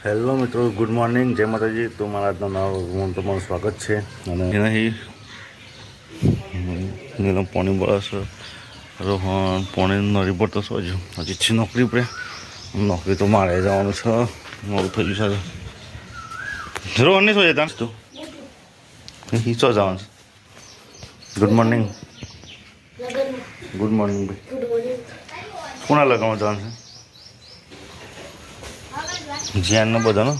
Hello મિત્રો, good morning, જય માતાજી. તો મારા આજના નવા તમારું સ્વાગત છે. અને નહીં નીલમ પાણી બળસ રોહન પાણી નરી પડતો છો હજી છે નોકરી પર. નોકરી તો મારે જવાનું છે, મોડું થઈ ગયું છે. રોહન નહીં શું જતા તું હિંચો જવાનું છે. Good morning. ગુડ મોર્નિંગ ભાઈ. કોના લગાવવા જવાનું છે? જ્યાંનો બધાનો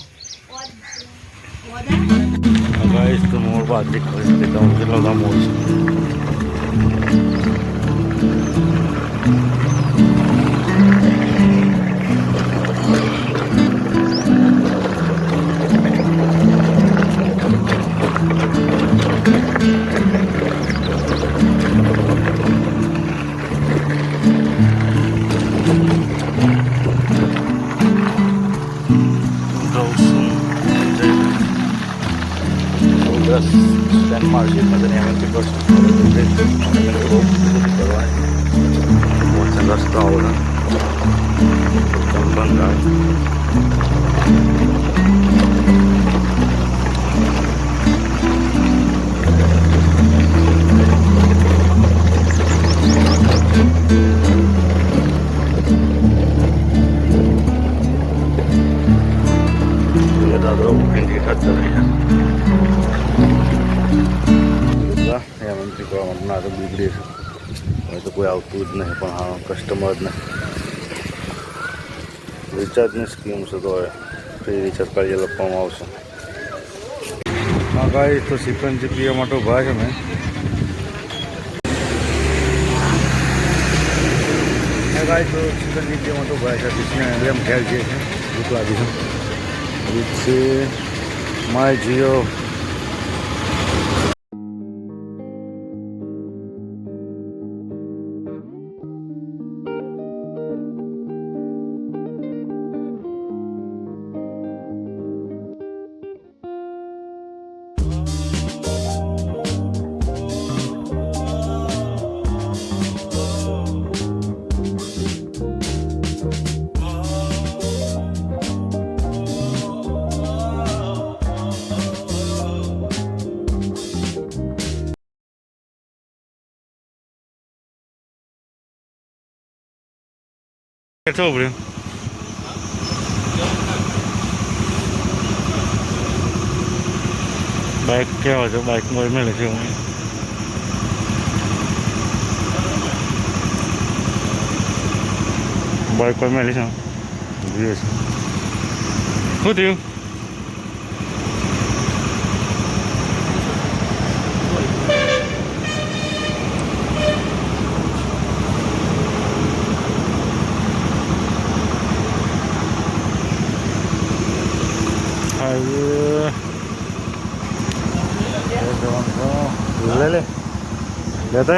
ગાઈસ તો મોર બાજરી ખરીદ લેતા હું કેટલો બધા મોર છે. Dan market માં જઈને એમ કે કરવાય રસ્તા ઓલા દાદરો હિન્દી ખાતા એમએનસી કરવા માટે ના તો બીગડી છે. હવે તો કોઈ આવતું જ નહીં, પણ હા કસ્ટમર જ નહીં. રિચાર્જની સ્કીમ છે તો હવે ફ્રી રિચાર્જ કરી લખવામાં આવશે. હા ગાઈસ, તો સિકંજી પીવા માટે ઉભા છે મેં. ગાઈસ તો સિકંજી પીવા માટે ઉભા છે. બીજને એમ ઘેર જે છે ભૂખ લાગી છે. છે my Jio. Готов, блин. Baik keo cho baik ngồi mới là trường. Baik quay mới lấy sao? Yes. Hốt tiêu.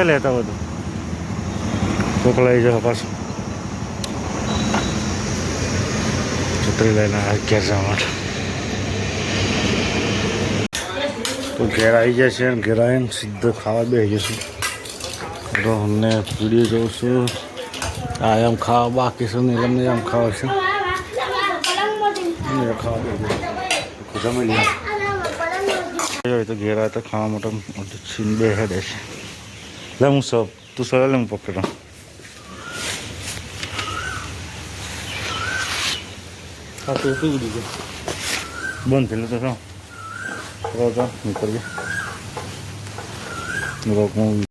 લેતા બધું કોક લઈ જાઓ પાછું. છત્રી લઈને ઘેર જવા માટે તો ઘેર આવી જાય છે. ઘેર આવીને સીધો ખાવા બેસી જશું. તો અમને વિડીયો જોઉં છું. આ એમ ખાવા બાકી છે, નીલમને એમ ખાવા છે. ખાવા જમી લઈએ તો ઘેર આવે તો ખાવા માટે છીન બે હેડે છે. લે હું સબ તું સર લે હું પકડો. હા તો શું દીધું બંધ થયેલું તો શું નીકળીએ.